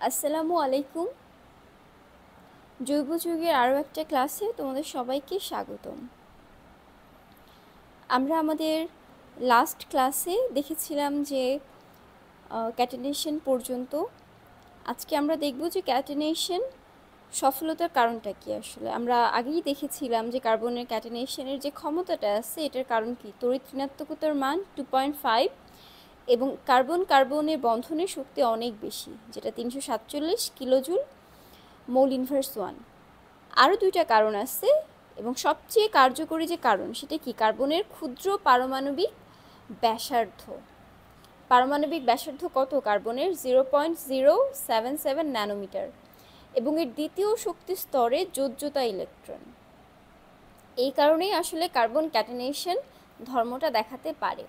আসসালামু আলাইকুম। জৈব যৌগের আরও একটা ক্লাসে তোমাদের সবাইকে স্বাগতম। আমরা আমাদের লাস্ট ক্লাসে দেখেছিলাম যে ক্যাটেনেশন পর্যন্ত। আজকে আমরা দেখব যে ক্যাটেনেশন সফলতার কারণটা কি। আসলে আমরা আগেই দেখেছিলাম যে কার্বনের ক্যাটেনেশনের যে ক্ষমতাটা আছে এটার কারণ কি, তড়িৎ ঋণাত্মকতার মান 2.5 এবং কার্বনের বন্ধনের শক্তি অনেক বেশি, যেটা 347 কিলোজুল মোল ইনভার্স 1। আরও দুইটা কারণ আছে এবং সবচেয়ে কার্যকরী যে কারণ সেটা কি, কার্বনের ক্ষুদ্র পারমাণবিক ব্যাসার্ধ কত কার্বনের, 0.077 ন্যানোমিটার, এবং এর দ্বিতীয় শক্তি স্তরে যোজ্যতা ইলেকট্রন। এই কারণেই আসলে কার্বন ক্যাটেনেশন ধর্মটা দেখাতে পারে।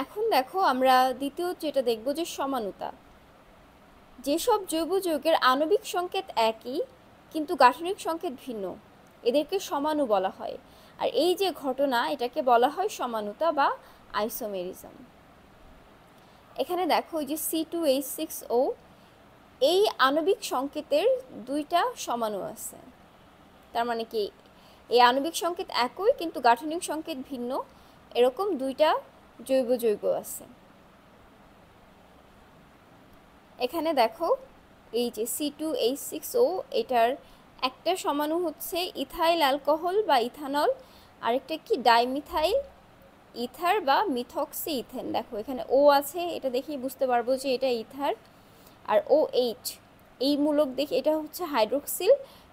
এখন দেখো আমরা দ্বিতীয় যেটা দেখব যে সমানুতা। যেসব জৈব যৌগের আণবিক সংকেত একই কিন্তু গাঠনিক সংকেত ভিন্ন, এদেরকে সমাণু বলা হয়। আর এই যে ঘটনা, এটাকে বলা হয় সমানুতা বা আইসোমেরিজম। এখানে দেখো এই যে C2H6O, এই আণবিক সংকেতের দুইটা সমাণু আছে। তার মানে কি, এই আণবিক সংকেত একই কিন্তু গাঠনিক সংকেত ভিন্ন, এরকম দুইটা জৈব যৌগ আছে। এখানে দেখো এই যে C2H6O, এটার একটা সমাণু হচ্ছে ইথাইল অ্যালকোহল বা ইথানল, আরেকটা কি ডাইমিথাইল ইথার বা মিথক্সি ইথেন। দেখো এখানে ও আছে, এটা দেখেই বুঝতে পারবো যে এটা ইথার। আর OH, এই মূলক দেখে এটা হচ্ছে হাইড্রোক্সিল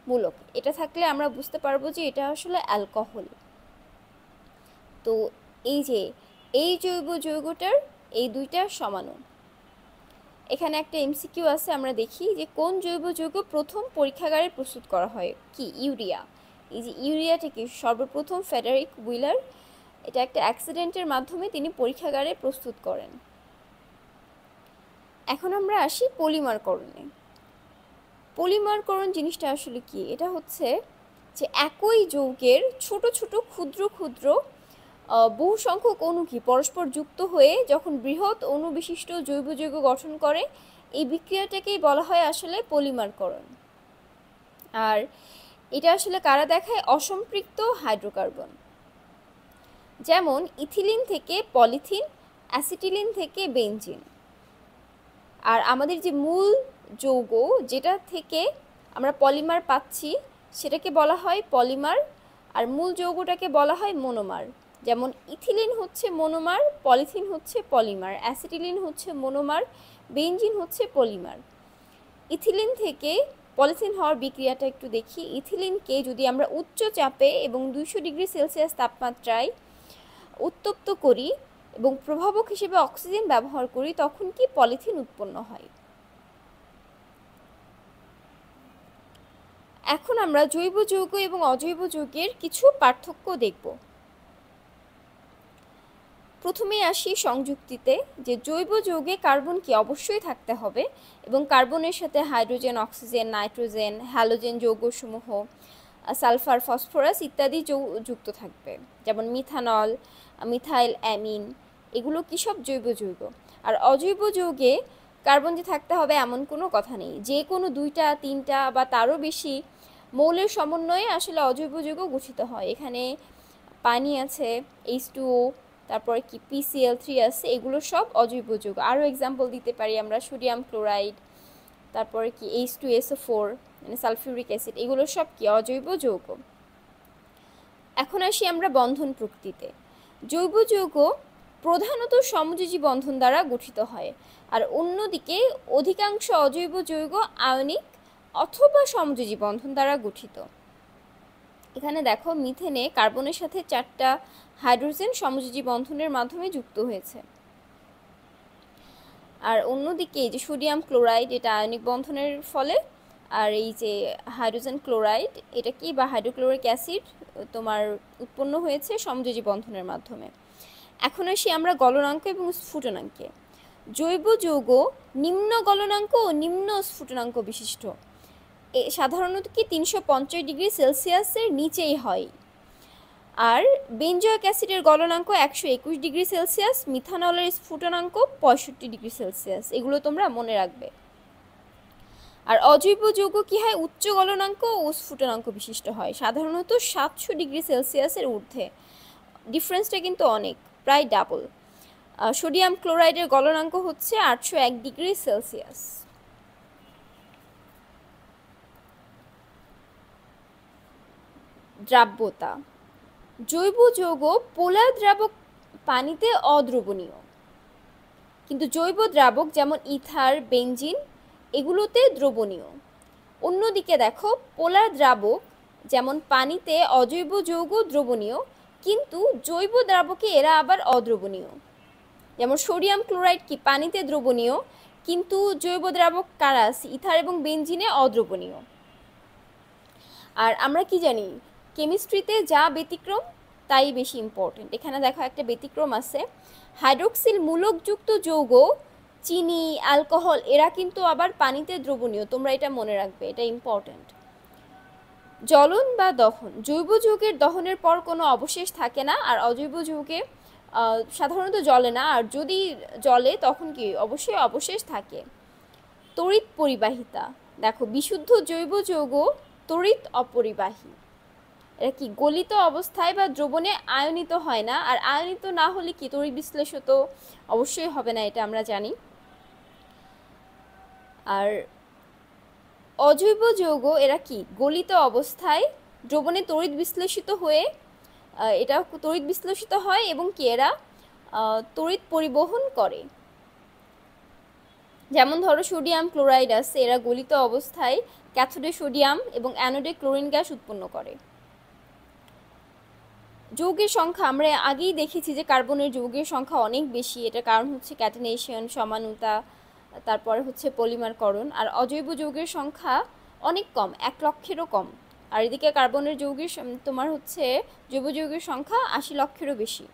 মূলক, এটা থাকলে আমরা বুঝতে পারবো যে এটা আসলে অ্যালকোহল। তো এই যে এই জৈব যৌগটার এই দুইটা সমাণু। এখানে একটা MCQ আছে, আমরা দেখি যে কোন জৈব যৌগ প্রথম পরীক্ষাগারে প্রস্তুত করা হয়, কি ইউরিয়া। এই যে ইউরিয়াটিকে সর্বপ্রথম ফ্রেডারিক উইলার, এটা একটা অ্যাক্সিডেন্টের মাধ্যমে তিনি পরীক্ষাগারে প্রস্তুত করেন। এখন আমরা আসি পলিমারকরণে। পলিমারকরণ জিনিসটা আসলে কি, এটা হচ্ছে যে একই যৌগের ছোট ছোট ক্ষুদ্র ক্ষুদ্র বহু সংখ্যক অণু কি পরস্পর যুক্ত হয়ে যখন বৃহৎ অণু বিশিষ্ট জৈব যৌগ গঠন করে, এই বিক্রিয়াটাকেই বলা হয় আসলে পলিমারকরণ। আর এটা আসলে কারা দেখায়, অসম্পৃক্ত হাইড্রোকার্বন, যেমন ইথিলিন থেকে পলিথিন, অ্যাসিটিলিন থেকে বেনজিন। আর আমাদের যে মূল যৌগ যেটা থেকে আমরা পলিমার পাচ্ছি সেটাকে বলা হয় পলিমার, আর মূল যৌগটাকে বলা হয় মনোমার। যেমন ইথিলিন হচ্ছে মনোমার, পলিথিন হচ্ছে পলিমার, অ্যাসিটিলিন হচ্ছে মনোমার, বেনজিন হচ্ছে পলিমার। ইথিলিন থেকে পলিথিন হওয়ার বিক্রিয়াটা একটু দেখি। ইথিলিনকে যদি আমরা উচ্চ চাপে এবং 200 ডিগ্রি সেলসিয়াস তাপমাত্রায় উত্তপ্ত করি এবং প্রভাবক হিসেবে অক্সিজেন ব্যবহার করি, তখন কি পলিথিন উৎপন্ন হয়। এখন আমরা জৈব যৌগ এবং অজৈব যৌগের কিছু পার্থক্য দেখব। প্রথমে আসি সংযুক্তিতে, যে জৈব যৌগে কার্বন কি অবশ্যই থাকতে হবে এবং কার্বনের সাথে হাইড্রোজেন, অক্সিজেন, নাইট্রোজেন, হ্যালোজেন যৌগসমূহ, সালফার, ফসফরাস ইত্যাদি যুক্ত থাকবে। যেমন মিথানল, মিথাইল অ্যামিন, এগুলো কি সব জৈব যৌগ। আর অজৈব যৌগে কার্বন যে থাকতে হবে এমন কোনো কথা নেই, যে কোনো 2টা 3টা বা তারও বেশি মৌলের সমন্বয়ে আসলে অজৈব যৌগ গঠিত হয়। এখানে পানি আছে, H2O, তারপরে কি PCl3 আছে, এগুলো সব অজৈব যৌগ। আরও এক্সাম্পল দিতে পারি আমরা, সোডিয়াম ক্লোরাইড, তারপরে কি H2SO4 মানে সালফিউরিক অ্যাসিড, এগুলো সব কি অজৈব যৌগ। এখন আসি আমরা বন্ধন প্রকৃতিতে। জৈব যৌগ প্রধানত সমযোজী বন্ধন দ্বারা গঠিত হয়, আর অন্যদিকে অধিকাংশ অজৈব যৌগ আয়নিক অথবা সমযোজী বন্ধন দ্বারা গঠিত। এখানে দেখো মিথেনে কার্বনের সাথে 4টা হাইড্রোজেন সমযোজী বন্ধনের মাধ্যমে যুক্ত হয়েছে। আর অন্যদিকে এই যে সোডিয়াম ক্লোরাইড, এটা আয়নিক বন্ধনের ফলে। আর এই যে হাইড্রোজেন ক্লোরাইড, এটা কি বা হাইড্রোক্লোরিক অ্যাসিড তোমার উৎপন্ন হয়েছে সমযোজী বন্ধনের মাধ্যমে। এখন আসি আমরা গলনাঙ্ক এবং স্ফুটনাঙ্কে। জৈব যৌগ নিম্ন গলনাঙ্ক ও নিম্ন স্ফুটনাঙ্ক বিশিষ্ট, সাধারণত কি 350 ডিগ্রি সেলসিয়াসের নিচেই হয়। আর বেঞ্জয়েক অ্যাসিডের গলনাঙ্ক 121 ডিগ্রি সেলসিয়াস, মিথানলের স্ফুটনাঙ্ক 65 ডিগ্রি সেলসিয়াস। এগুলো তোমরা মনে রাখবে। আর অজৈব যৌগ কি হয়? উচ্চ গলনাঙ্ক ও স্ফুটনাঙ্ক বিশিষ্ট হয়, সাধারণত 700 ডিগ্রি সেলসিয়াসের ঊর্ধ্বে। ডিফারেন্সটা কিন্তু অনেক, প্রায় ডাবল। সোডিয়াম ক্লোরাইডের গলনাঙ্ক হচ্ছে 801 ডিগ্রি সেলসিয়াস। দ্রাব্যতা। জৈব যৌগ পোলার দ্রাবক পানিতে অদ্রবণীয়, কিন্তু জৈব দ্রাবক যেমন ইথার, বেনজিন এগুলোতে দ্রবণীয়। অন্যদিকে দেখো, পোলার দ্রাবক যেমন পানিতে অজৈব যৌগ দ্রবণীয়, কিন্তু জৈব দ্রাবকে এরা আবার অদ্রবণীয়। যেমন সোডিয়াম ক্লোরাইড কি পানিতে দ্রবণীয়, কিন্তু জৈব দ্রাবক কারা আছে? ইথার এবং বেনজিনে অদ্রবণীয়। আর আমরা কি জানি, কেমিস্ট্রিতে যা ব্যতিক্রম তাই বেশি ইম্পর্টেন্ট। এখানে দেখো একটা ব্যতিক্রম আছে, হাইড্রোক্সিল মূলকযুক্ত যৌগ, চিনি, অ্যালকোহল এরা কিন্তু আবার পানিতে দ্রবণীয়। তোমরা এটা মনে রাখবে, এটা ইম্পর্টেন্ট। জ্বলন বা দহন। জৈব যৌগের দহনের পর কোনো অবশেষ থাকে না, আর অজৈব যৌগে সাধারণত জ্বলে না, আর যদি জ্বলে তখন কি অবশ্যই অবশেষ থাকে। তড়িৎ পরিবাহিতা। দেখো, বিশুদ্ধ জৈব যৌগ তড়িৎ অপরিবাহী। এরা কি গলিত অবস্থায় বা দ্রবণে আয়নিত হয় না, আর আয়নিত না হলে কি তড়িৎ বিশ্লেষণ তো অবশ্যই হবে না, এটা আমরা জানি। আর অজৈব যৌগ এরা কি গলিত অবস্থায় দ্রবণে তড়িৎ বিশ্লেষিত হয়ে এটা তড়িৎ বিশ্লেষিত হয় এবং কি এরা তড়িৎ পরিবহন করে। যেমন ধরো সোডিয়াম ক্লোরাইড আছে, এরা গলিত অবস্থায় ক্যাথোডে সোডিয়াম এবং অ্যানোডে ক্লোরিন গ্যাস উৎপন্ন করে। যৌগের সংখ্যা আমরা আগেই দেখেছি যে কার্বনের যৌগের সংখ্যা অনেক বেশি, এটার কারণ হচ্ছে ক্যাটেনেশন, সমানুতা, তারপরে হচ্ছে পলিমারকরণ। আর অজৈব যৌগের সংখ্যা অনেক কম, 1 লক্ষেরও কম। আর এদিকে কার্বনের যৌগের তোমার হচ্ছে জৈব যৌগের সংখ্যা 80 লক্ষেরও বেশি।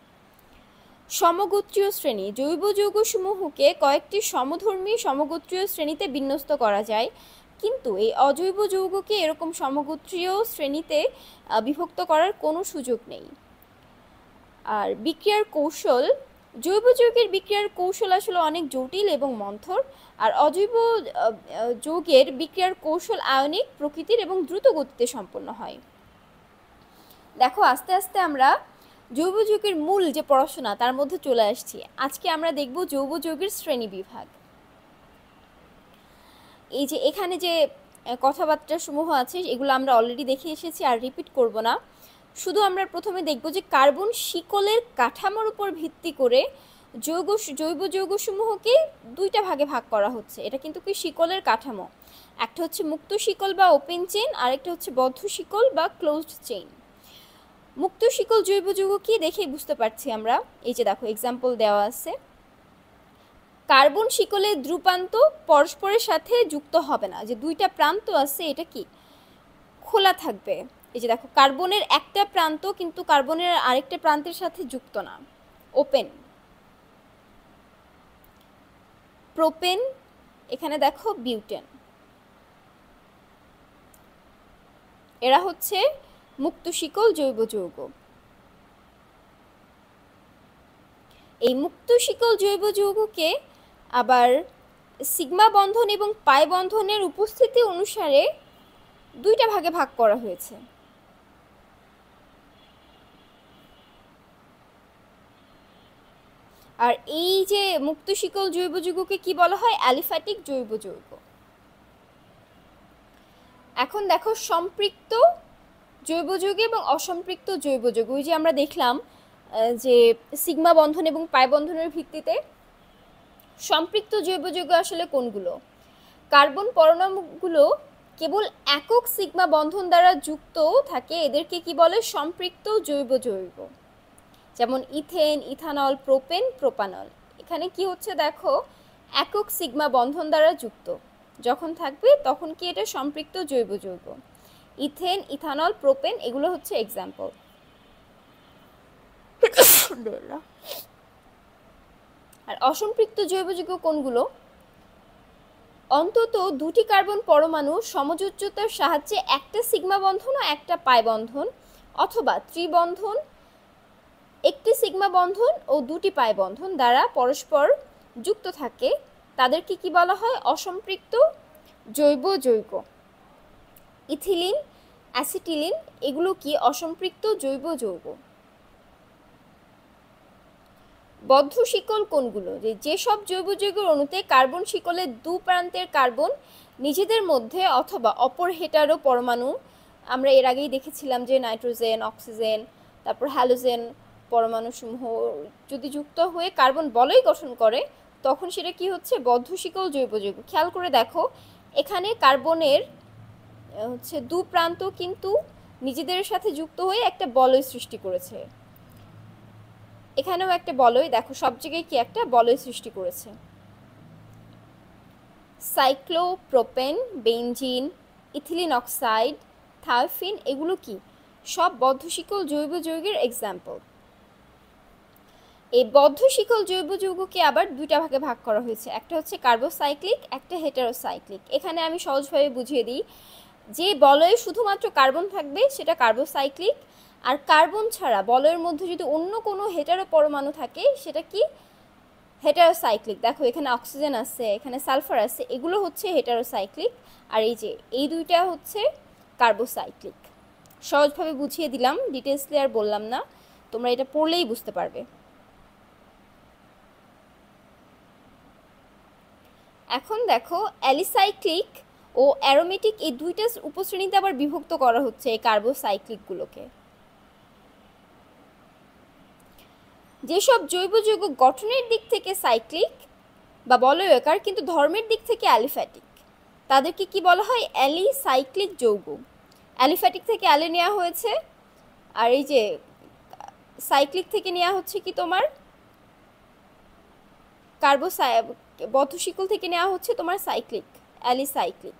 সমগোত্রীয় শ্রেণী। জৈব যৌগসমূহকে কয়েকটি সমধর্মী সমগোত্রীয় শ্রেণীতে বিন্যস্ত করা যায়, কিন্তু এই অজৈব যৌগকে এরকম সমগোত্রীয় শ্রেণীতে বিভক্ত করার কোনো সুযোগ নেই। আর বিক্রিয়ার কৌশল। জৈব যৌগের বিক্রিয়ার কৌশল আসলে অনেক জটিল এবং মন্থর, আর অজৈব যৌগের বিক্রিয়ার কৌশল আয়নিক প্রকৃতির এবং দ্রুত গতিতে সম্পন্ন হয়। দেখো, আস্তে আস্তে আমরা জৈব যৌগের মূল যে পড়াশোনা তার মধ্যে চলে আসছি। আজকে আমরা দেখব জৈব যৌগের শ্রেণী বিভাগ। এই যে এখানে যে কথাবার্তা সমূহ আছে এগুলো আমরা অলরেডি দেখে এসেছি, আর রিপিট করব না। শুধু আমরা প্রথমে দেখব যে কার্বন শিকলের কাঠামোর উপর ভিত্তি করে জৈব যৌগসমূহকে দুইটা ভাগে ভাগ করা হচ্ছে। এটা কিন্তু কি শিকলের কাঠামো, একটা হচ্ছে মুক্ত শিকল বা ওপেন চেইন, আর একটা হচ্ছে বদ্ধ শিকল বা ক্লোজড চেইন। মুক্ত শিকল জৈব যৌগ কি দেখেই বুঝতে পারছি আমরা। এই যে দেখো এক্সাম্পল দেওয়া আছে, কার্বন শিকলের দ্রুপান্ত পরস্পরের সাথে যুক্ত হবে না, যে দুইটা প্রান্ত আছে এটা কি খোলা থাকবে। এই যে দেখো, কার্বনের একটা প্রান্ত কিন্তু কার্বনের আরেকটা প্রান্তের সাথে যুক্ত না, ওপেন। প্রোপেন, এখানে দেখো বিউটেন, এরা হচ্ছে মুক্ত শিকল জৈব যৌগ। এই মুক্ত শিকল জৈব যৌগকে আবার সিগমা বন্ধন এবং পাই বন্ধনের উপস্থিতি অনুসারে দুইটা ভাগে ভাগ করা হয়েছে। আর এই যে মুক্ত শিকল জৈব যৌগকে কি বলা হয়? অ্যালিফ্যাটিক জৈব যৌগ। এখন দেখো সম্পৃক্ত জৈব যৌগ এবং অসম্পৃক্ত জৈব যৌগ। ওই যে আমরা দেখলাম যে সিগমা বন্ধন এবং পাই বন্ধনের ভিত্তিতে সম্পৃক্ত জৈব যৌগ আসলে কোনগুলো? কার্বন পরমাণুগুলো কেবল একক সিগমা বন্ধন দ্বারা যুক্ত থাকে, এদেরকে কি বলে? সম্পৃক্ত জৈব যৌগ। যেমন ইথেন, ইথানল, প্রোপেন, প্রোপানল। এখানে কি হচ্ছে দেখো, একক সিগমা বন্ধন দ্বারা যুক্ত যখন থাকবে তখন কি এটা সম্পৃক্ত জৈব যৌগ। ইথেন, ইথানল, প্রোপেন এগুলো হচ্ছে এক্সাম্পল। আর অসম্পৃক্ত জৈব যৌগ কোনগুলো? অন্তত দুটি কার্বন পরমাণু সমযোজ্যতার সাহায্যে একটা সিগমা বন্ধন ও একটা পাই বন্ধন অথবা ত্রিবন্ধন একটি সিগমা বন্ধন ও দুটি পাই বন্ধন দ্বারা পরস্পর যুক্ত থাকে তাদেরকে কি বলা হয়? অসম্পৃক্ত জৈব যৌগ। ইথিলিন, অ্যাসিটিলিন এগুলো কি? অসম্পৃক্ত জৈব যৌগ। বদ্ধ শিকল কোনগুলো? যেসব জৈব যৌগের অণুতে কার্বন শিকলের দু প্রান্তের কার্বন নিজেদের মধ্যে অথবা অপর হেটারো পরমাণু, আমরা এর আগেই দেখেছিলাম যে নাইট্রোজেন, অক্সিজেন, তারপর হ্যালোজেন পরমাণুসমূহ যদি যুক্ত হয়ে কার্বন বলয় গঠন করে তখন সেটা কি হচ্ছে? বদ্ধ শিকল জৈব যৌগ। খেয়াল করে দেখো এখানে কার্বনের হচ্ছে দু প্রান্ত কিন্তু নিজেদের সাথে যুক্ত হয়ে একটা বলয় সৃষ্টি করেছে। এখানেও একটা বলয়, দেখো সব জায়গায় কি একটা বলয় সৃষ্টি করেছে। Cyclopropane, benzene, ethylene oxide, thiophene এগুলো কি? সব বদ্ধ শিকল জৈব যৌগের এক্সাম্পল। এই বদ্ধ শিকল জৈব যৌগকে আবার দুইটা ভাগে ভাগ করা হয়েছে, একটা হচ্ছে কার্বোসাইক্লিক, একটা হেটারোসাইক্লিক। এখানে আমি সহজভাবে বুঝিয়ে দিই, যে বলয়ে শুধুমাত্র কার্বন থাকবে সেটা কার্বোসাইক্লিক, আর কার্বন ছাড়া বলয়ের মধ্যে যদি অন্য কোনো হেটারো পরমাণু থাকে সেটা কি? হেটারোসাইক্লিক। দেখো এখানে অক্সিজেন আছে, এখানে সালফার আছে, এগুলো হচ্ছে হেটারোসাইক্লিক, আর এই যে এই দুইটা হচ্ছে কার্বোসাইক্লিক। সহজভাবে বুঝিয়ে দিলাম, ডিটেলসলি আর বললাম না, তোমরা এটা পড়লেই বুঝতে পারবে। এখন দেখো অ্যালিসাইক্লিক ও অ্যারোমেটিক এই দুইটা উপশ্রেণীতে আবার বিভক্ত করা হচ্ছে এই কার্বোসাইক্লিকগুলোকে। যেসব জৈব যৌগ গঠনের দিক থেকে সাইক্লিক বা বলয়াকার কিন্তু ধর্মের দিক থেকে অ্যালিফ্যাটিক, তাদেরকে কি বলা হয়? অ্যালিসাইক্লিক যৌগ। অ্যালিফ্যাটিক থেকে অ্যালি নেওয়া হয়েছে, আর এই যে সাইক্লিক থেকে নেওয়া হচ্ছে কি তোমার বদ্ধ শিকল থেকে নেওয়া হচ্ছে তোমার cyclic, alicyclic.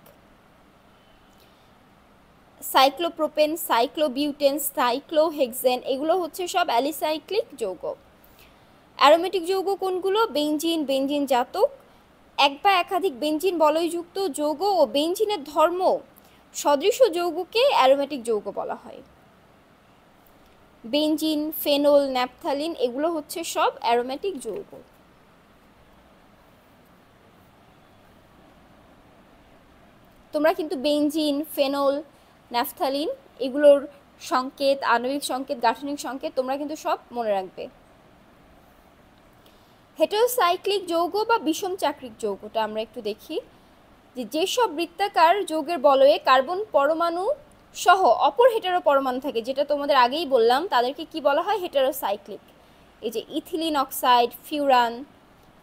Cyclopropane, cyclobutane, cyclohexane এগুলো হচ্ছে সব অ্যালিসাইক্লিক যৌগ। অ্যারোমেটিক যৌগ কোনগুলো? বেনজিন, বেনজিন জাতক, এক বা একাধিক বেনজিন বলয়যুক্ত যৌগ ও বেনজিনের ধর্ম সদৃশ যৌগকে অ্যারোমেটিক যৌগ বলা হয়। বেনজিন, ফেনল, ন্যাপথালিন এগুলো হচ্ছে সব অ্যারোমেটিক যৌগ। তোমরা কিন্তু বেনজিন, ফেনল, ন্যাপথালিন এগুলোর সংকেত, আণবিক সংকেত, গাঠনিক সংকেত তোমরা কিন্তু সব মনে রাখবে। হেটারোসাইক্লিক যৌগ বা বিষম চাক্রিক যৌগটা আমরা একটু দেখি, যেসব বৃত্তাকার যৌগের বলয়ে কার্বন পরমাণু সহ অপর হেটারো পরমাণু থাকে, যেটা তোমাদের আগেই বললাম, তাদেরকে কি বলা হয়? হেটারোসাইক্লিক। এই যে ethylene oxide, furan,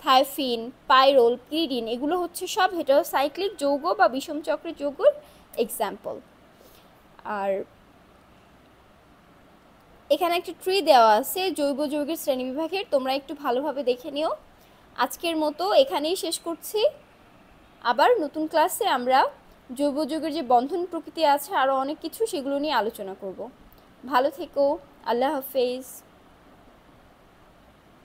thiophene, pyrrole, pyridine এগুলো হচ্ছে সব হেটারোসাইক্লিক যৌগ বা বিষম চক্রের যৌগের এক্সাম্পল। আর এখানে একটা ট্রি দেওয়া আছে জৈব যৌগের শ্রেণীবিভাগের, তোমরা একটু ভালোভাবে দেখে নিও। আজকের মতো এখানেই শেষ করছি। আবার নতুন ক্লাসে আমরা জৈব যৌগের যে বন্ধন প্রকৃতি আছে আরও অনেক কিছু সেগুলো নিয়ে আলোচনা করব। ভালো থেকো, আল্লাহ হাফেজ।